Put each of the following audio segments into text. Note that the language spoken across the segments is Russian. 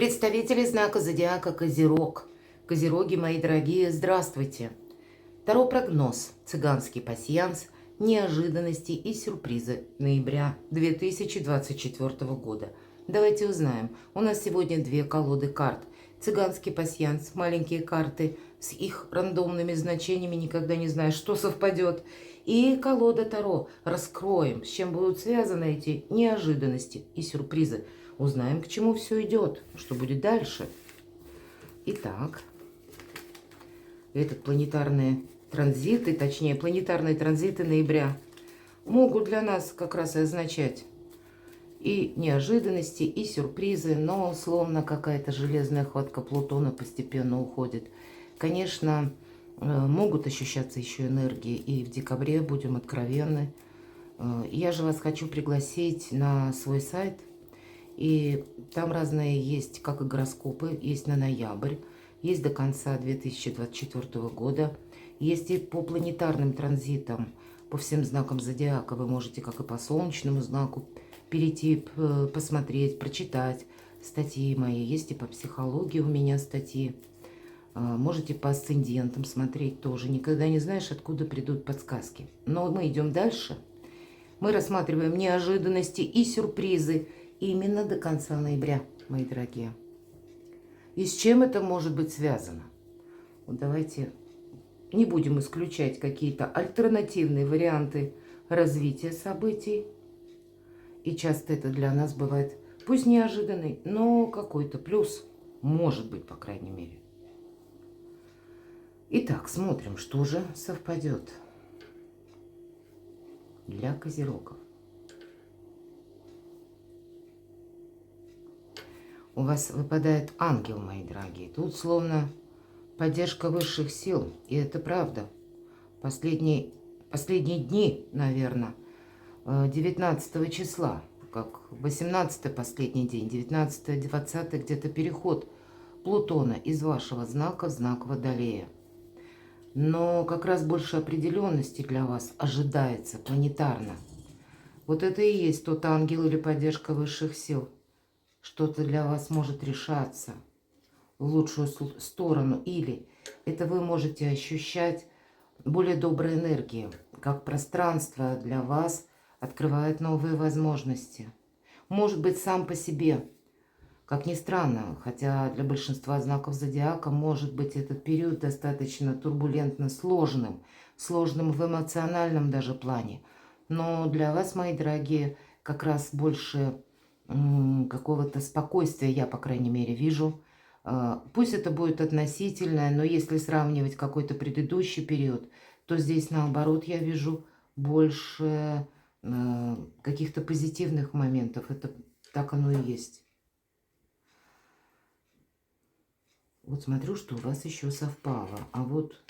Представители знака зодиака Козерог. Козероги, мои дорогие, здравствуйте. Таро прогноз, цыганский пасьянс, неожиданности и сюрпризы ноября 2024 года. Давайте узнаем. У нас сегодня две колоды карт. Цыганский пасьянс, маленькие карты с их рандомными значениями, никогда не знаешь, что совпадет. И колода Таро. Раскроем, с чем будут связаны эти неожиданности и сюрпризы. Узнаем, к чему все идет, что будет дальше. Итак, этот планетарные транзиты, точнее планетарные транзиты ноября, могут для нас как раз и означать и неожиданности, и сюрпризы, но словно какая-то железная хватка Плутона постепенно уходит. Конечно, могут ощущаться еще энергии, и в декабре, будем откровенны. Я же вас хочу пригласить на свой сайт. И там разные есть, как и гороскопы, есть на ноябрь, есть до конца 2024 года, есть и по планетарным транзитам, по всем знакам зодиака. Вы можете, как и по солнечному знаку, перейти, посмотреть, прочитать статьи мои. Есть и по психологии у меня статьи. Можете по асцендентам смотреть тоже. Никогда не знаешь, откуда придут подсказки. Но мы идем дальше. Мы рассматриваем неожиданности и сюрпризы именно до конца ноября, мои дорогие. И с чем это может быть связано? Вот давайте не будем исключать какие-то альтернативные варианты развития событий. И часто это для нас бывает, пусть неожиданный, но какой-то плюс. Может быть, по крайней мере. Итак, смотрим, что же совпадет для козерогов. У вас выпадает ангел, мои дорогие. Тут словно поддержка высших сил. И это правда. Последние дни, наверное, 19 числа, как 18 последний день, 19-20 где-то переход Плутона из вашего знака в знак Водолея. Но как раз больше определенности для вас ожидается планетарно. Вот это и есть тот ангел или поддержка высших сил. Что-то для вас может решаться в лучшую сторону. Или это вы можете ощущать более добрые энергии, как пространство для вас открывает новые возможности. Может быть, сам по себе, как ни странно, хотя для большинства знаков зодиака может быть этот период достаточно турбулентно сложным в эмоциональном даже плане. Но для вас, мои дорогие, как раз больше какого-то спокойствия я, по крайней мере, вижу. Пусть это будет относительное, но если сравнивать какой-то предыдущий период, то здесь, наоборот, я вижу больше каких-то позитивных моментов. Это так оно и есть. Вот смотрю, что у вас еще совпало. А вот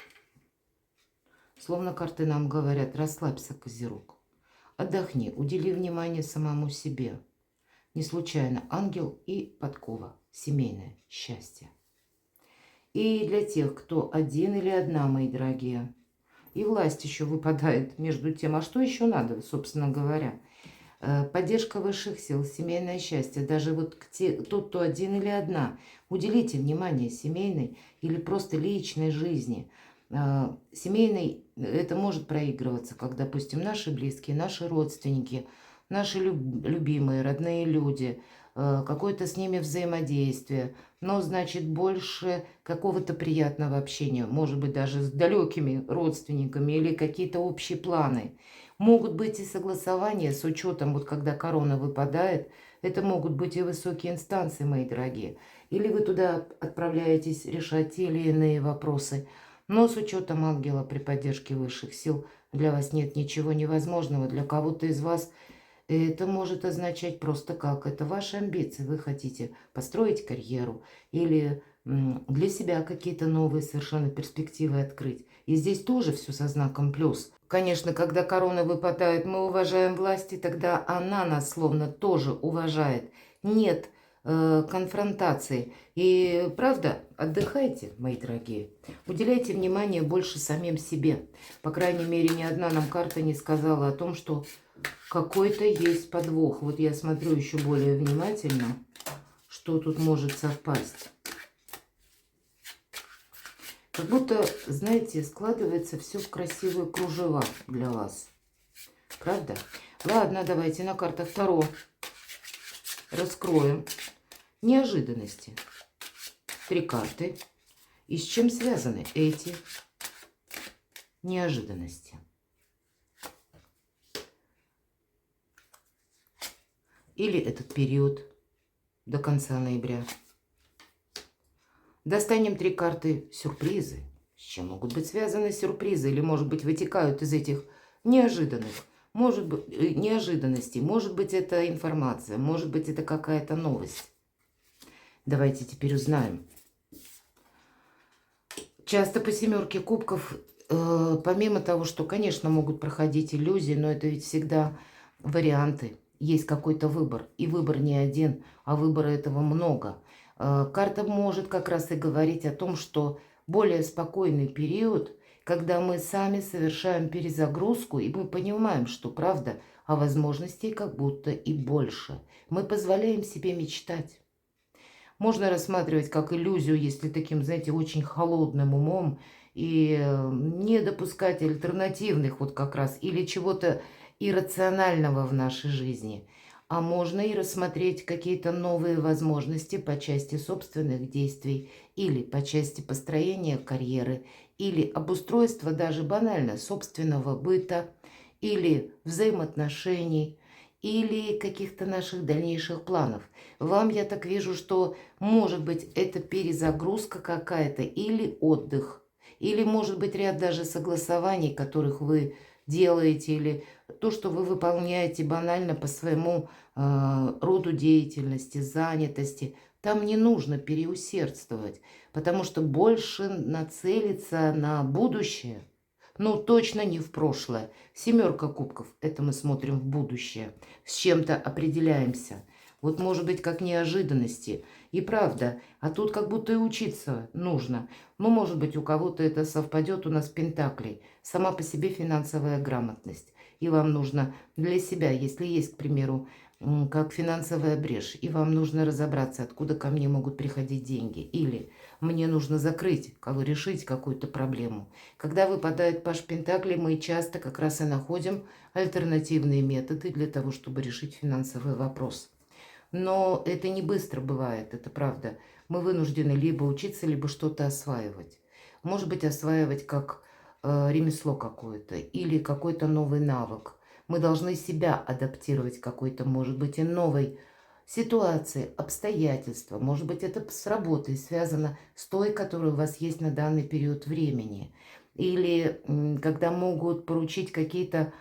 словно карты нам говорят: расслабься, козерог. Отдохни, удели внимание самому себе. Не случайно ангел и подкова. Семейное счастье. И для тех, кто один или одна, мои дорогие, и власть еще выпадает между тем, а что еще надо, собственно говоря. Поддержка высших сил, семейное счастье. Даже вот тот, кто один или одна, уделите внимание семейной или просто личной жизни. Семейной это может проигрываться, как, допустим, наши близкие, наши родственники, наши любимые, родные люди, какое-то с ними взаимодействие, но, значит, больше какого-то приятного общения, может быть, даже с далекими родственниками или какие-то общие планы. Могут быть и согласования с учетом, вот когда корона выпадает, это могут быть и высокие инстанции, мои дорогие. Или вы туда отправляетесь решать те или иные вопросы, но с учетом ангела при поддержке высших сил для вас нет ничего невозможного, для кого-то из вас это может означать просто как. Это ваши амбиции. Вы хотите построить карьеру или для себя какие-то новые совершенно перспективы открыть. И здесь тоже все со знаком плюс. Конечно, когда корона выпадает, мы уважаем власть, и тогда она нас словно тоже уважает. Нет конфронтации. И правда, отдыхайте, мои дорогие. Уделяйте внимание больше самим себе. По крайней мере, ни одна нам карта не сказала о том, что какой-то есть подвох. Вот я смотрю еще более внимательно, Что тут может совпасть? Как будто, знаете, складывается все в красивые кружева для вас. Правда? Ладно, давайте на картах Таро раскроем неожиданности. 3 карты. И с чем связаны эти неожиданности? Или этот период до конца ноября. Достанем 3 карты сюрпризы. С чем могут быть связаны сюрпризы? Или, может быть, вытекают из этих неожиданных, может быть, неожиданностей. Может быть, это информация, может быть, это какая-то новость. Давайте теперь узнаем. Часто по 7 кубков, помимо того, что, конечно, могут проходить иллюзии, но это ведь всегда варианты. Есть какой-то выбор. И выбор не один, а выбора этого много. Карта может как раз и говорить о том, что более спокойный период, когда мы сами совершаем перезагрузку, и мы понимаем, что правда, а возможностей как будто и больше. Мы позволяем себе мечтать. Можно рассматривать как иллюзию, если таким, знаете, очень холодным умом, и не допускать альтернативных вот как раз, или чего-то иррационального в нашей жизни. А можно и рассмотреть какие-то новые возможности по части собственных действий, или по части построения карьеры, или обустройства даже банально собственного быта, или взаимоотношений, или каких-то наших дальнейших планов. Вам, я так вижу, что может быть это перезагрузка какая-то, или отдых, или может быть ряд даже согласований, которых вы делаете, или то, что вы выполняете банально по своему роду деятельности, занятости. Там не нужно переусердствовать, потому что больше нацелиться на будущее. Ну, точно не в прошлое. 7 кубков, это мы смотрим в будущее. С чем-то определяемся. Вот может быть как неожиданности. И правда, а тут как будто и учиться нужно. Ну, может быть, у кого-то это совпадет у нас с пентаклей. Сама по себе финансовая грамотность. И вам нужно для себя, если есть, к примеру, как финансовая брешь, и вам нужно разобраться, откуда ко мне могут приходить деньги. Или мне нужно закрыть, решить какую-то проблему. Когда выпадает паш пентаклей, мы часто как раз и находим альтернативные методы для того, чтобы решить финансовый вопрос. Но это не быстро бывает, это правда. Мы вынуждены либо учиться, либо что-то осваивать. Может быть, осваивать как ремесло какое-то или какой-то новый навык. Мы должны себя адаптировать к какой-то, может быть, и новой ситуации, обстоятельства. Может быть, это с работой связано с той, которая у вас есть на данный период времени. Или когда могут поручить какие-то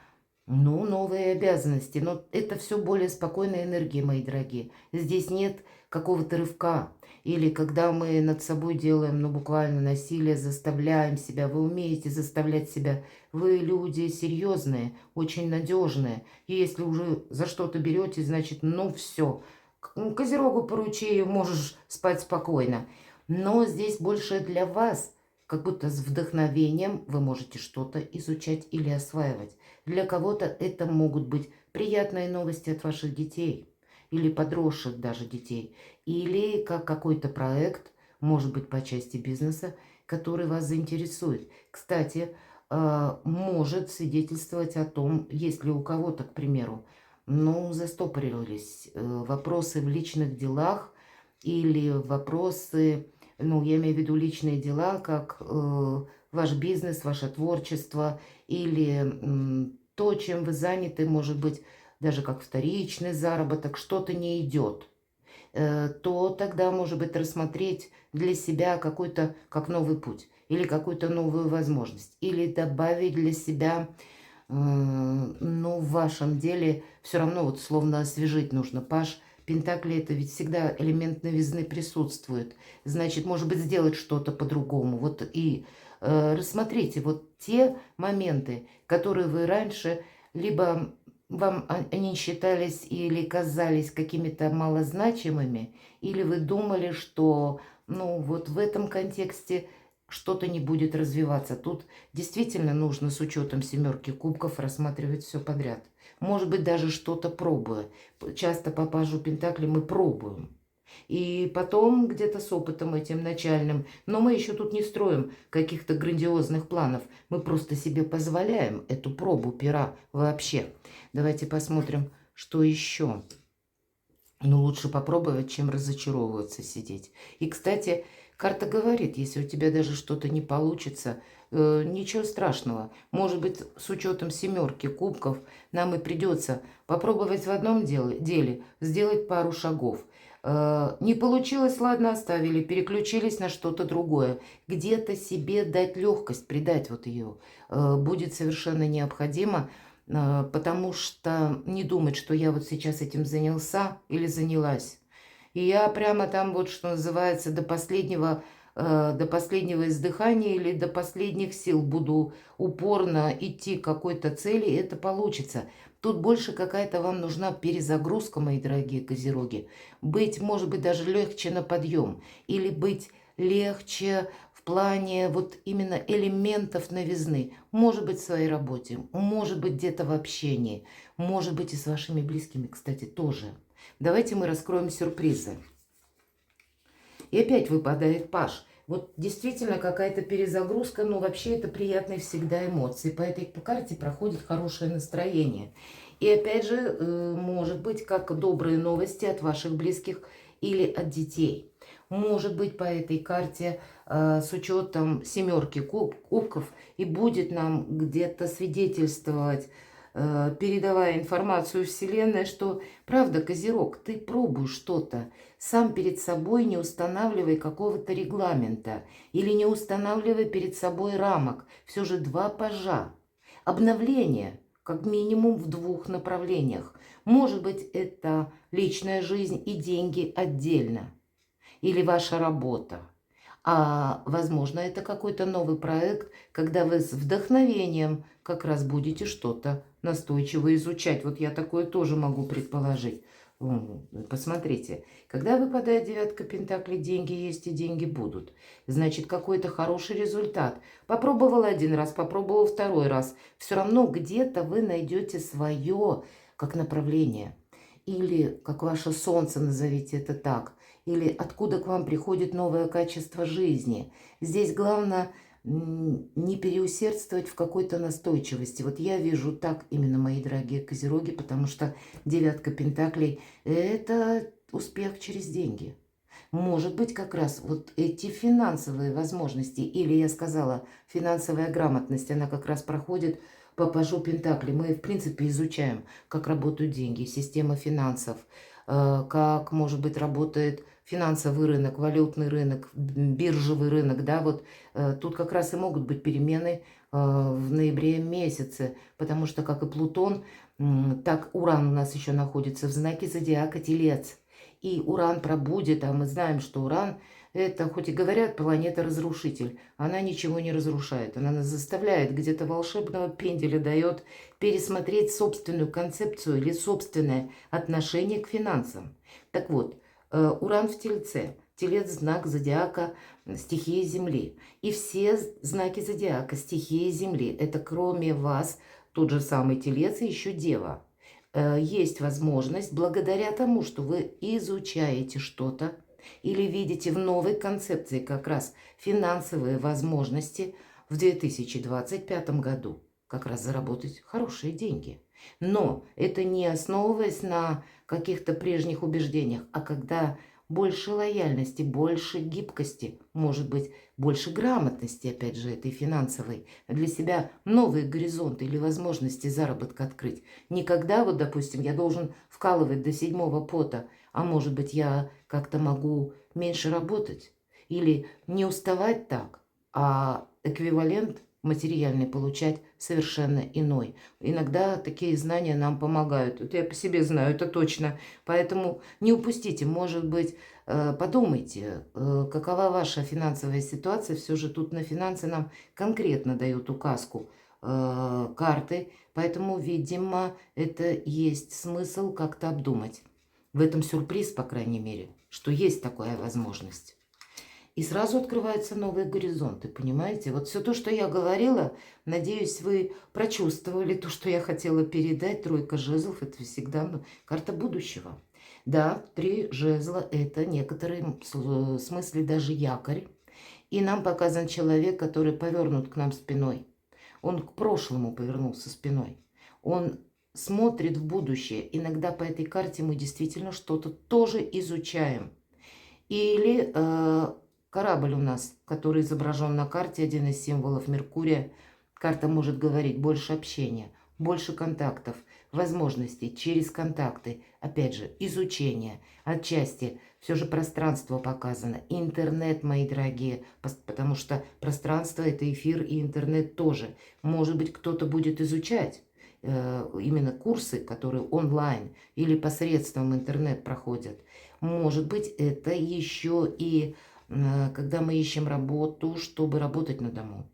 новые обязанности. Но это все более спокойная энергия, мои дорогие. Здесь нет какого-то рывка. Или когда мы над собой делаем, буквально насилие, заставляем себя. Вы умеете заставлять себя. Вы люди серьезные, очень надежные. И если уже за что-то берете, значит, все. Козерогу поручи, можешь спать спокойно. Но здесь больше для вас. Как будто с вдохновением вы можете что-то изучать или осваивать. Для кого-то это могут быть приятные новости от ваших детей или подросших даже детей. Или как какой-то проект, может быть, по части бизнеса, который вас заинтересует. Кстати, может свидетельствовать о том, если у кого-то, к примеру, застопорились вопросы в личных делах или вопросы... я имею в виду личные дела, как ваш бизнес, ваше творчество или то, чем вы заняты, может быть, даже как вторичный заработок, что-то не идет, то тогда, может быть, рассмотреть для себя какой-то, как новый путь, или какую-то новую возможность, или добавить для себя, в вашем деле все равно словно освежить нужно. Паш Пентакли, это ведь всегда элемент новизны присутствует. Значит, может быть, сделать что-то по-другому. И рассмотрите те моменты, которые вы раньше, либо вам они считались или казались какими-то малозначимыми, или вы думали, что в этом контексте что-то не будет развиваться. Тут действительно нужно с учетом 7 кубков рассматривать все подряд. Может быть, даже что-то пробуя. Часто по пажу Пентакли мы пробуем. И потом где-то с опытом этим начальным. Но мы еще тут не строим каких-то грандиозных планов. Мы просто себе позволяем эту пробу пера вообще. Давайте посмотрим, что еще. Ну, лучше попробовать, чем разочаровываться, сидеть. И, кстати, карта говорит, если у тебя даже что-то не получится, ничего страшного. Может быть, с учетом семерки кубков, нам и придется попробовать в одном деле сделать пару шагов. Не получилось, ладно, оставили, переключились на что-то другое. Где-то себе дать легкость, придать вот ее будет совершенно необходимо. Потому что не думать, что я вот сейчас этим занялся или занялась. И я прямо там вот, что называется, до последнего издыхания или до последних сил буду упорно идти к какой-то цели, и это получится. Тут больше какая-то вам нужна перезагрузка, мои дорогие козероги. Быть, может быть, даже легче на подъем. Или быть легче в плане вот именно элементов новизны. Может быть, в своей работе, может быть, где-то в общении, может быть, и с вашими близкими, кстати, тоже. Давайте мы раскроем сюрпризы. И опять выпадает паж. Вот действительно какая-то перезагрузка, но вообще это приятные всегда эмоции. По этой карте проходит хорошее настроение. И опять же, может быть, как добрые новости от ваших близких или от детей. Может быть, по этой карте с учетом семерки кубков и будет нам где-то свидетельствовать, передавая информацию Вселенной, что правда, Козерог, ты пробуй что-то, сам перед собой не устанавливай какого-то регламента или не устанавливай перед собой рамок. Все же два пажа. Обновление, как минимум в двух направлениях. Может быть, это личная жизнь и деньги отдельно. Или ваша работа. А возможно, это какой-то новый проект, когда вы с вдохновением как раз будете что-то настойчиво изучать. Вот я такое тоже могу предположить. Посмотрите, когда выпадает девятка пентаклей, деньги есть и деньги будут. Значит, какой-то хороший результат. Попробовал один раз, попробовал второй раз. Все равно где-то вы найдете свое как направление. Или как ваше солнце, назовите это так. Или откуда к вам приходит новое качество жизни. Здесь главное не переусердствовать в какой-то настойчивости. Вот я вижу так именно, мои дорогие козероги, потому что девятка пентаклей – это успех через деньги. Может быть, как раз вот эти финансовые возможности, или я сказала, финансовая грамотность, она как раз проходит по пажу пентаклей. Мы, в принципе, изучаем, как работают деньги, система финансов, как, может быть, работает финансовый рынок, валютный рынок, биржевый рынок, да, вот тут как раз и могут быть перемены в ноябре месяце, потому что, как и Плутон, так Уран у нас еще находится в знаке зодиака Телец, и Уран пробудет, а мы знаем, что Уран это, хоть и говорят, планета-разрушитель, она ничего не разрушает, она нас заставляет где-то волшебного пенделя дает пересмотреть собственную концепцию или собственное отношение к финансам. Так вот, Уран в Тельце. Телец – знак зодиака стихии Земли. И все знаки зодиака стихии Земли – это кроме вас тот же самый Телец и еще Дева. Есть возможность, благодаря тому, что вы изучаете что-то или видите в новой концепции как раз финансовые возможности в 2025 году как раз заработать хорошие деньги. Но это не основываясь на каких-то прежних убеждениях, а когда больше лояльности, больше гибкости, может быть, больше грамотности, опять же, этой финансовой, для себя новые горизонты или возможности заработка открыть. Никогда, вот, допустим, я должен вкалывать до седьмого пота, а может быть, я как-то могу меньше работать или не уставать так, а эквивалент материальный получать совершенно иной. Иногда такие знания нам помогают. Это я по себе знаю, это точно. Поэтому не упустите, может быть, подумайте, какова ваша финансовая ситуация. Все же тут на финансы нам конкретно дают указку карты. Поэтому, видимо, это есть смысл как-то обдумать. В этом сюрприз, по крайней мере, что есть такая возможность. И сразу открываются новые горизонты, понимаете? Вот все то, что я говорила, надеюсь, вы прочувствовали то, что я хотела передать. Тройка жезлов – это всегда карта будущего. Да, 3 жезла – это в некотором смысле даже якорь. И нам показан человек, который повернут к нам спиной. Он к прошлому повернулся спиной. Он смотрит в будущее. Иногда по этой карте мы действительно что-то тоже изучаем. Или корабль у нас, который изображен на карте, один из символов Меркурия. Карта может говорить больше общения, больше контактов, возможностей через контакты. Опять же, изучение, отчасти все же пространство показано. Интернет, мои дорогие, потому что пространство – это эфир, и интернет тоже. Может быть, кто-то будет изучать именно курсы, которые онлайн или посредством интернет проходят. Может быть, это еще и когда мы ищем работу, чтобы работать на дому.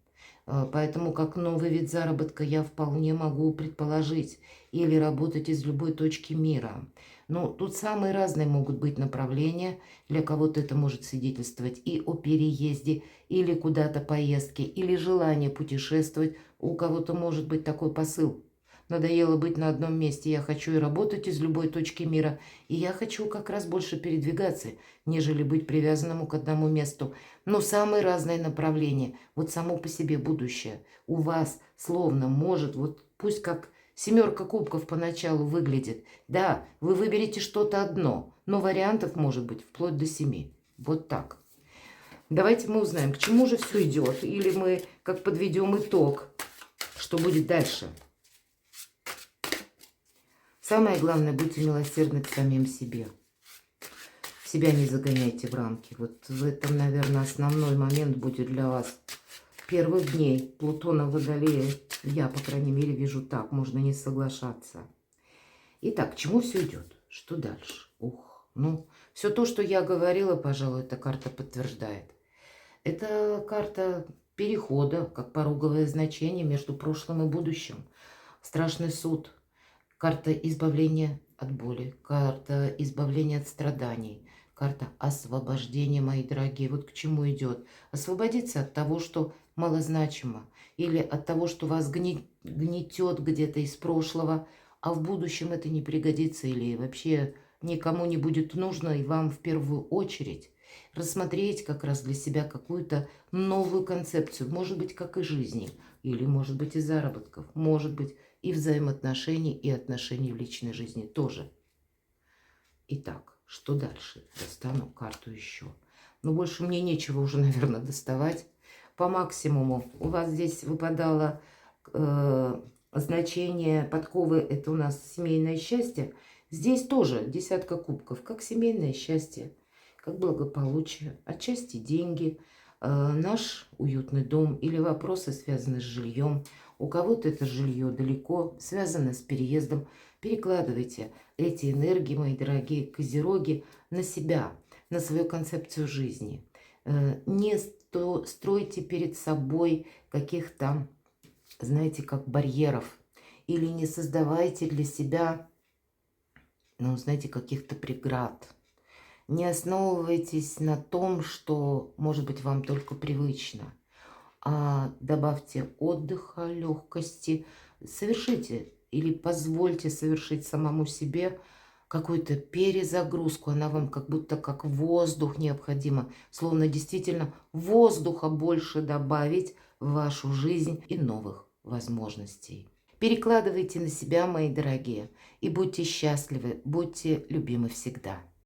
Поэтому как новый вид заработка я вполне могу предположить. Или работать из любой точки мира. Но тут самые разные могут быть направления. Для кого-то это может свидетельствовать и о переезде, или куда-то поездке, или желание путешествовать. У кого-то может быть такой посыл. Надоело быть на одном месте. Я хочу и работать из любой точки мира. И я хочу как раз больше передвигаться, нежели быть привязанному к одному месту. Но самые разные направления. Вот само по себе будущее у вас словно может, вот пусть как 7 кубков поначалу выглядит. Да, вы выберете что-то одно, но вариантов может быть вплоть до 7. Вот так. Давайте мы узнаем, к чему же все идет. Или мы как подведем итог, что будет дальше. Самое главное, будьте милосердны к самим себе. Себя не загоняйте в рамки. Вот в этом, наверное, основной момент будет для вас. Первых дней Плутона в Водолее, я, по крайней мере, вижу так, можно не соглашаться. Итак, к чему все идет? Что дальше? Ух, ну, все то, что я говорила, пожалуй, эта карта подтверждает. Это карта перехода, как пороговое значение между прошлым и будущим. Страшный суд. Карта избавления от боли, карта избавления от страданий, карта освобождения, мои дорогие. Вот к чему идет. Освободиться от того, что малозначимо, или от того, что вас гнетет где-то из прошлого, а в будущем это не пригодится, или вообще никому не будет нужно, и вам в первую очередь рассмотреть как раз для себя какую-то новую концепцию, может быть, как и жизни, или, может быть, и заработков, может быть, и взаимоотношений, и отношений в личной жизни тоже. Итак, что дальше? Достану карту еще. Но больше мне нечего уже, наверное, доставать. По максимуму у вас здесь выпадало значение подковы, это у нас семейное счастье. Здесь тоже 10 кубков, как семейное счастье, как благополучие, отчасти деньги, наш уютный дом или вопросы, связанные с жильем. У кого-то это жилье далеко, связано с переездом. Перекладывайте эти энергии, мои дорогие козероги, на себя, на свою концепцию жизни. Не стройте перед собой каких-то, знаете, как барьеров. Или не создавайте для себя, ну, знаете, каких-то преград. Не основывайтесь на том, что, может быть, вам только привычно. А добавьте отдыха, легкости, совершите или позвольте совершить самому себе какую-то перезагрузку. Она вам как будто как воздух необходима, словно действительно воздуха больше добавить в вашу жизнь и новых возможностей. Перекладывайте на себя, мои дорогие, и будьте счастливы, будьте любимы всегда.